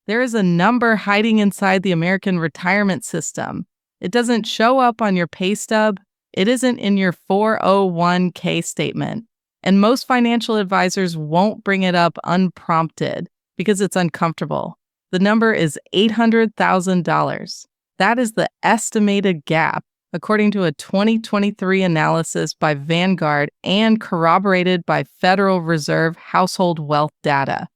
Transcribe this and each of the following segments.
There is a number hiding inside the American retirement system. It doesn't show up on your pay stub. It isn't in your 401k statement. And most financial advisors won't bring it up unprompted because it's uncomfortable. The number is $800,000. That is the estimated gap, according to a 2023 analysis by Vanguard and corroborated by Federal Reserve household wealth data,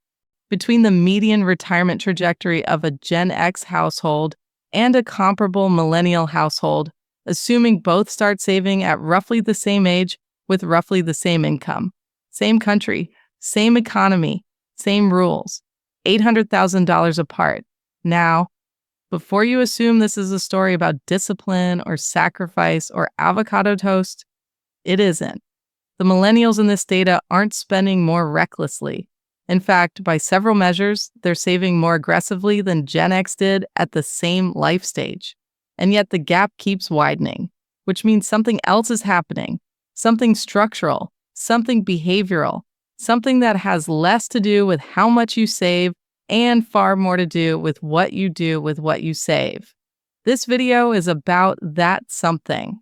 between the median retirement trajectory of a Gen X household and a comparable millennial household, assuming both start saving at roughly the same age with roughly the same income. Same country, same economy, same rules. $800,000 apart. Now, before you assume this is a story about discipline or sacrifice or avocado toast, it isn't. The millennials in this data aren't spending more recklessly. In fact, by several measures, they're saving more aggressively than Gen X did at the same life stage. And yet the gap keeps widening, which means something else is happening, something structural, something behavioral, something that has less to do with how much you save and far more to do with what you do with what you save. This video is about that something.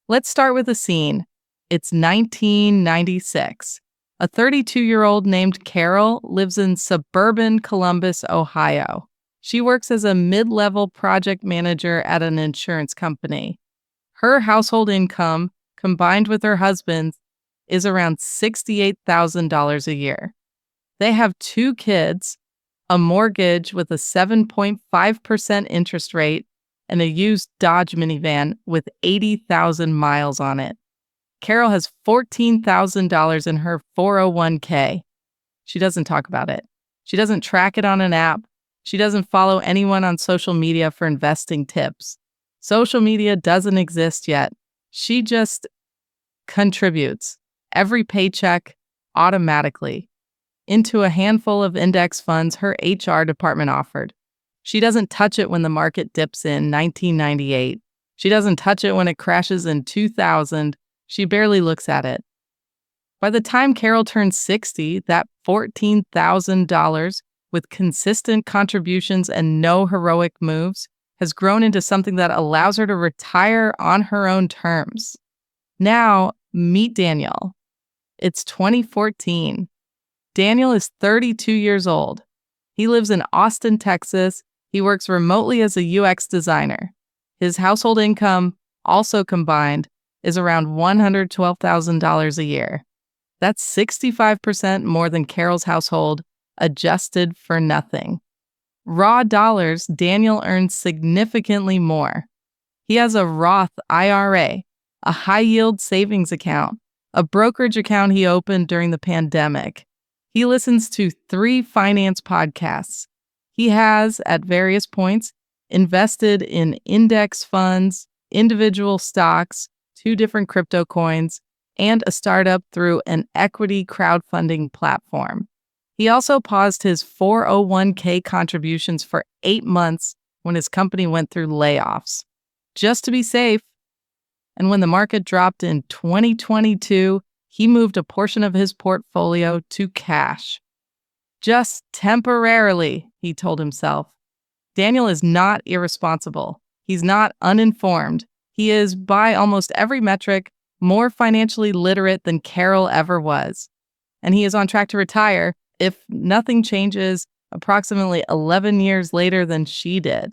Let's start with a scene. It's 1996. A 32-year-old named Carol lives in suburban Columbus, Ohio. She works as a mid-level project manager at an insurance company. Her household income, combined with her husband's, is around $68,000 a year. They have 2 kids, a mortgage with a 7.5% interest rate, and a used Dodge minivan with 80,000 miles on it. Carol has $14,000 in her 401k. She doesn't talk about it. She doesn't track it on an app. She doesn't follow anyone on social media for investing tips. Social media doesn't exist yet. She just contributes every paycheck automatically into a handful of index funds her HR department offered. She doesn't touch it when the market dips in 1998. She doesn't touch it when it crashes in 2000. She barely looks at it. By the time Carol turns 60, that $14,000 with consistent contributions and no heroic moves has grown into something that allows her to retire on her own terms. Now, meet Daniel. It's 2014. Daniel is 32 years old. He lives in Austin, Texas. He works remotely as a UX designer. His household income, also combined, is around $112,000 a year. That's 65% more than Carol's household, adjusted for nothing. Raw dollars, Daniel earns significantly more. He has a Roth IRA, a high-yield savings account, a brokerage account he opened during the pandemic. He listens to 3 finance podcasts. He has, at various points, invested in index funds, individual stocks, 2 different crypto coins, and a startup through an equity crowdfunding platform. He also paused his 401k contributions for 8 months when his company went through layoffs, just to be safe. And when the market dropped in 2022, he moved a portion of his portfolio to cash. Just temporarily, he told himself. Daniel is not irresponsible. He's not uninformed. He is, by almost every metric, more financially literate than Carol ever was. And he is on track to retire, if nothing changes, approximately 11 years later than she did.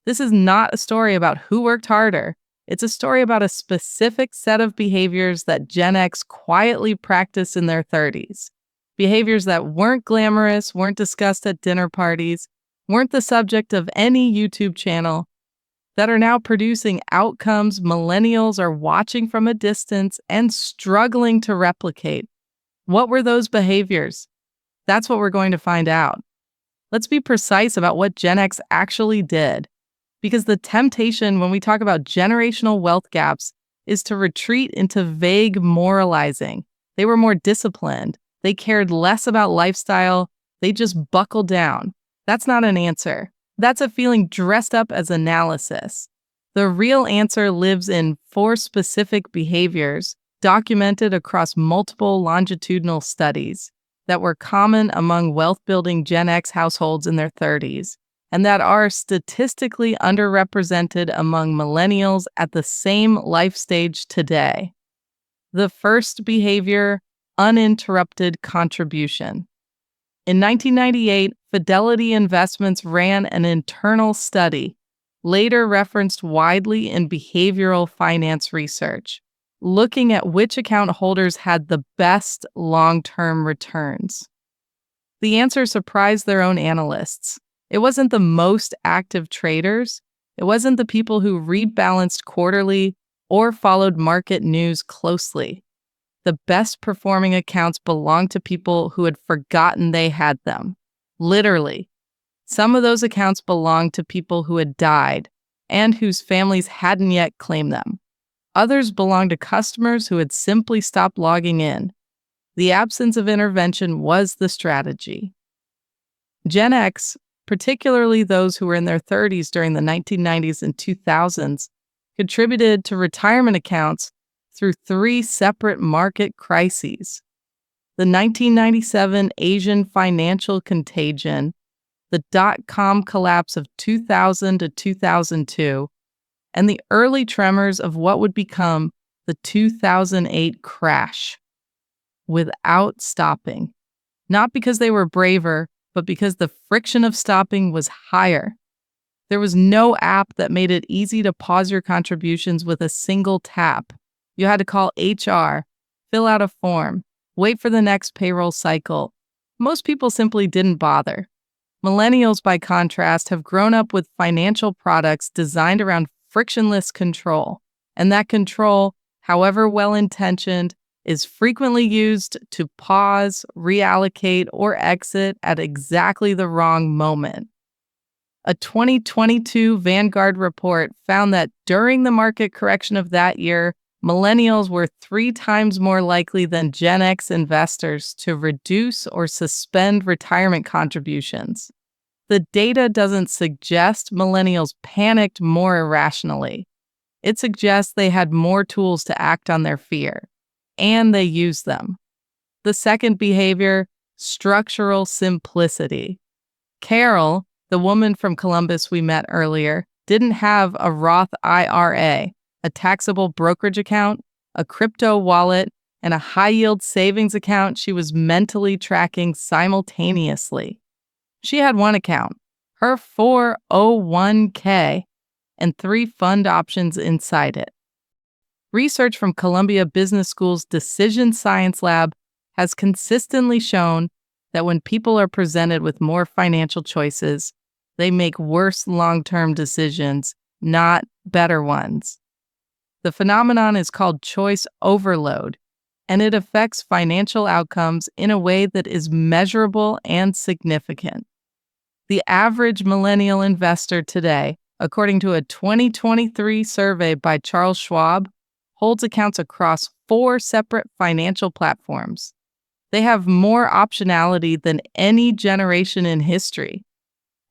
This is not a story about who worked harder. It's a story about a specific set of behaviors that Gen X quietly practiced in their 30s. Behaviors that weren't glamorous, weren't discussed at dinner parties, weren't the subject of any YouTube channel, that are now producing outcomes millennials are watching from a distance and struggling to replicate. What were those behaviors? That's what we're going to find out. Let's be precise about what Gen X actually did, because the temptation when we talk about generational wealth gaps is to retreat into vague moralizing. They were more disciplined. They cared less about lifestyle. They just buckled down. That's not an answer. That's a feeling dressed up as analysis. The real answer lives in 4 specific behaviors documented across multiple longitudinal studies that were common among wealth-building Gen X households in their 30s, and that are statistically underrepresented among millennials at the same life stage today. The first behavior, uninterrupted contribution. In 1998, Fidelity Investments ran an internal study, later referenced widely in behavioral finance research, looking at which account holders had the best long-term returns. The answer surprised their own analysts. It wasn't the most active traders. It wasn't the people who rebalanced quarterly or followed market news closely. The best performing accounts belonged to people who had forgotten they had them. Literally. Some of those accounts belonged to people who had died and whose families hadn't yet claimed them. Others belonged to customers who had simply stopped logging in. The absence of intervention was the strategy. Gen X, particularly those who were in their 30s during the 1990s and 2000s, contributed to retirement accounts through three separate market crises: the 1997 Asian financial contagion, the dot-com collapse of 2000 to 2002, and the early tremors of what would become the 2008 crash. Without stopping. Not because they were braver, but because the friction of stopping was higher. There was no app that made it easy to pause your contributions with a single tap. You had to call HR, fill out a form, wait for the next payroll cycle. Most people simply didn't bother. Millennials, by contrast, have grown up with financial products designed around frictionless control. And that control, however well-intentioned, is frequently used to pause, reallocate, or exit at exactly the wrong moment. A 2022 Vanguard report found that during the market correction of that year, millennials were 3 times more likely than Gen X investors to reduce or suspend retirement contributions. The data doesn't suggest millennials panicked more irrationally. It suggests they had more tools to act on their fear, and they used them. The second behavior, structural simplicity. Carol, the woman from Columbus we met earlier, didn't have a Roth IRA, a taxable brokerage account, a crypto wallet, and a high-yield savings account she was mentally tracking simultaneously. She had one account, her 401k, and 3 fund options inside it. Research from Columbia Business School's Decision Science Lab has consistently shown that when people are presented with more financial choices, they make worse long-term decisions, not better ones. The phenomenon is called choice overload, and it affects financial outcomes in a way that is measurable and significant. The average millennial investor today, according to a 2023 survey by Charles Schwab, holds accounts across 4 separate financial platforms. They have more optionality than any generation in history.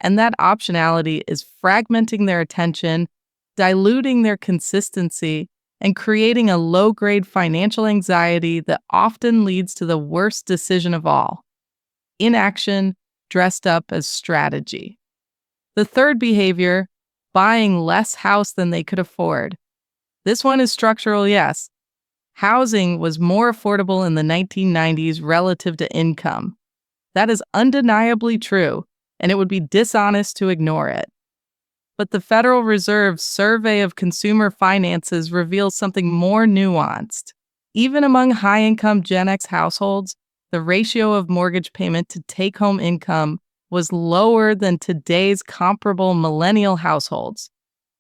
And that optionality is fragmenting their attention, diluting their consistency, and creating a low-grade financial anxiety that often leads to the worst decision of all: inaction dressed up as strategy. The third behavior, buying less house than they could afford. This one is structural, yes. Housing was more affordable in the 1990s relative to income. That is undeniably true, and it would be dishonest to ignore it. But the Federal Reserve's survey of consumer finances reveals something more nuanced. Even among high-income Gen X households, the ratio of mortgage payment to take-home income was lower than today's comparable millennial households,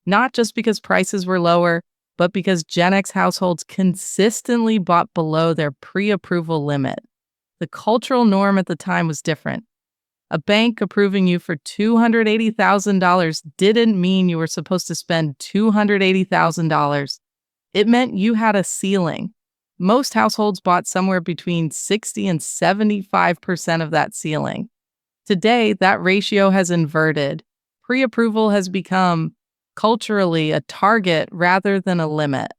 not just because prices were lower, but because Gen X households consistently bought below their pre-approval limit. The cultural norm at the time was different. A bank approving you for $280,000 didn't mean you were supposed to spend $280,000. It meant you had a ceiling. Most households bought somewhere between 60 and 75% of that ceiling. Today, that ratio has inverted. Pre-approval has become, culturally, a target rather than a limit.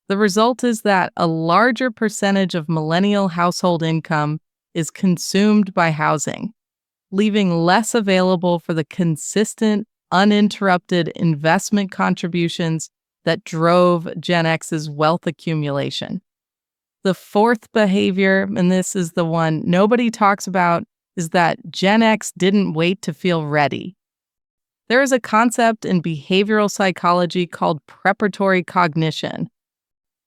The result is that a larger percentage of millennial household income is consumed by housing, leaving less available for the consistent, uninterrupted investment contributions that drove Gen X's wealth accumulation. The fourth behavior, and this is the one nobody talks about, is that Gen X didn't wait to feel ready. There is a concept in behavioral psychology called preparatory cognition,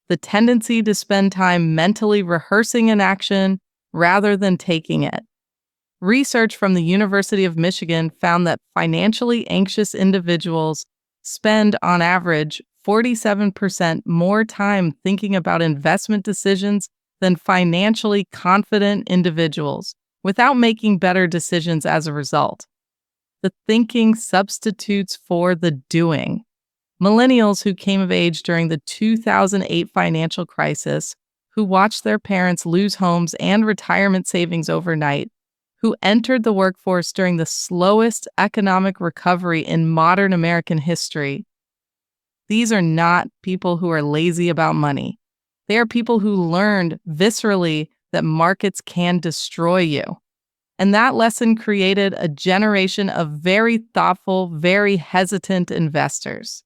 the tendency to spend time mentally rehearsing an action rather than taking it. Research from the University of Michigan found that financially anxious individuals spend, on average, 47% more time thinking about investment decisions than financially confident individuals, without making better decisions as a result. The thinking substitutes for the doing. Millennials who came of age during the 2008 financial crisis, who watched their parents lose homes and retirement savings overnight, who entered the workforce during the slowest economic recovery in modern American history. These are not people who are lazy about money. They are people who learned viscerally that markets can destroy you. And that lesson created a generation of very thoughtful, very hesitant investors.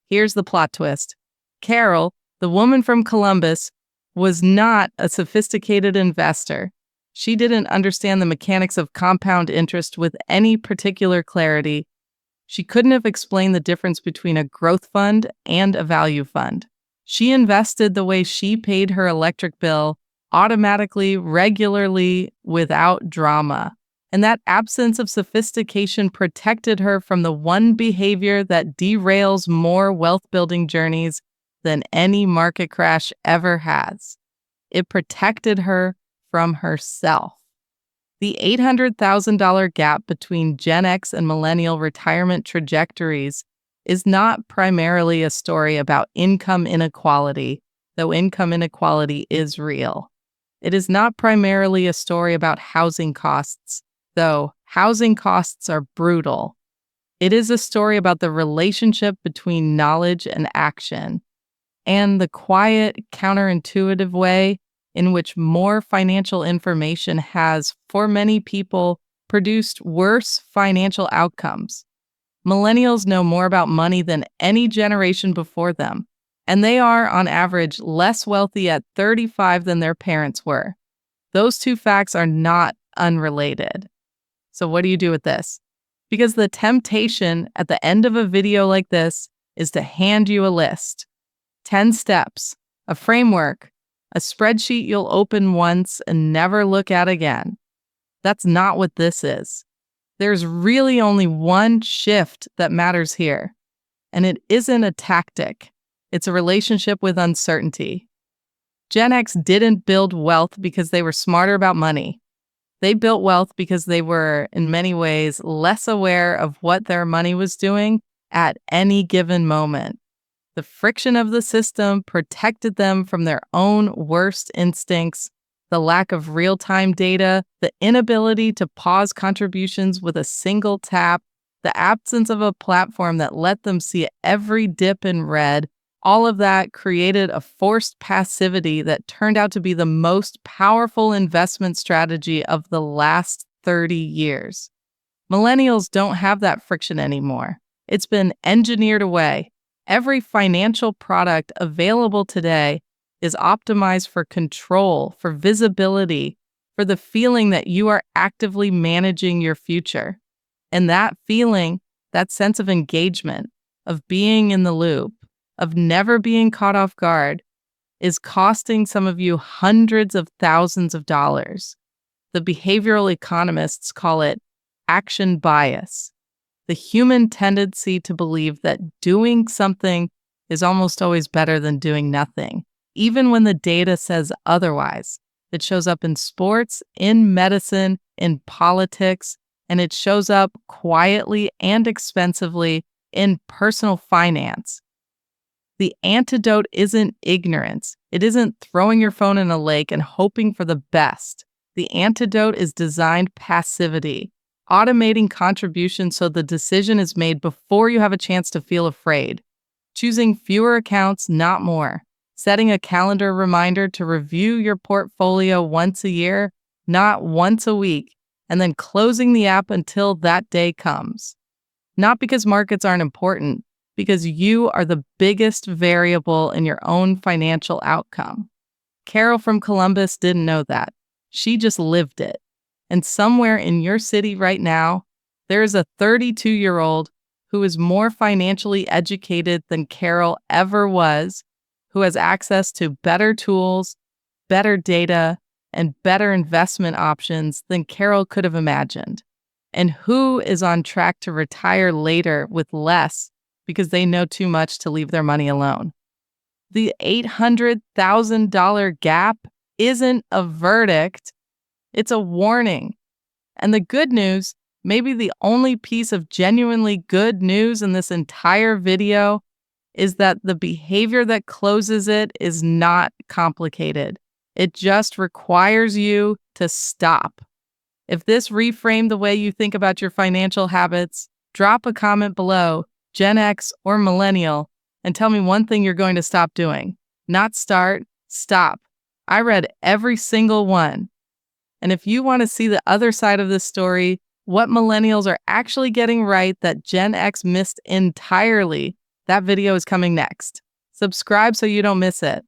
Here's the plot twist. Carol, the woman from Columbus, was not a sophisticated investor. She didn't understand the mechanics of compound interest with any particular clarity. She couldn't have explained the difference between a growth fund and a value fund. She invested the way she paid her electric bill, automatically, regularly, without drama. And that absence of sophistication protected her from the one behavior that derails more wealth-building journeys than any market crash ever has. It protected her from herself. The $800,000 gap between Gen X and Millennial retirement trajectories is not primarily a story about income inequality, though income inequality is real. It is not primarily a story about housing costs, though housing costs are brutal. It is a story about the relationship between knowledge and action, and the quiet, counterintuitive way in which more financial information has, for many people, produced worse financial outcomes. Millennials know more about money than any generation before them, and they are, on average, less wealthy at 35 than their parents were. Those two facts are not unrelated. So what do you do with this? Because the temptation at the end of a video like this is to hand you a list. 10 steps, a framework, a spreadsheet you'll open once and never look at again. That's not what this is. There's really only one shift that matters here, and it isn't a tactic. It's a relationship with uncertainty. Gen X didn't build wealth because they were smarter about money. They built wealth because they were, in many ways, less aware of what their money was doing at any given moment. The friction of the system protected them from their own worst instincts, the lack of real-time data, the inability to pause contributions with a single tap, the absence of a platform that let them see every dip in red. All of that created a forced passivity that turned out to be the most powerful investment strategy of the last 30 years. Millennials don't have that friction anymore. It's been engineered away. Every financial product available today is optimized for control, for visibility, for the feeling that you are actively managing your future. And that feeling, that sense of engagement, of being in the loop, of never being caught off guard, is costing some of you hundreds of thousands of dollars. The behavioral economists call it action bias. The human tendency to believe that doing something is almost always better than doing nothing, even when the data says otherwise. It shows up in sports, in medicine, in politics, and it shows up quietly and expensively in personal finance. The antidote isn't ignorance. It isn't throwing your phone in a lake and hoping for the best. The antidote is designed passivity. Automating contributions so the decision is made before you have a chance to feel afraid. Choosing fewer accounts, not more. Setting a calendar reminder to review your portfolio once a year not once a week, and then closing the app until that day comes. Not because markets aren't important, because you are the biggest variable in your own financial outcome. Carol from Columbus didn't know that. She just lived it. And somewhere in your city right now, there is a 32-year-old who is more financially educated than Carol ever was, who has access to better tools, better data, and better investment options than Carol could have imagined, and who is on track to retire later with less because they know too much to leave their money alone. The $800,000 gap isn't a verdict, it's a warning. And the good news, maybe the only piece of genuinely good news in this entire video, is that the behavior that closes it is not complicated. It just requires you to stop. If this reframed the way you think about your financial habits, drop a comment below, Gen X or Millennial, and tell me one thing you're going to stop doing. Not start, stop. I read every single one. And if you want to see the other side of this story, what millennials are actually getting right that Gen X missed entirely, that video is coming next. Subscribe so you don't miss it.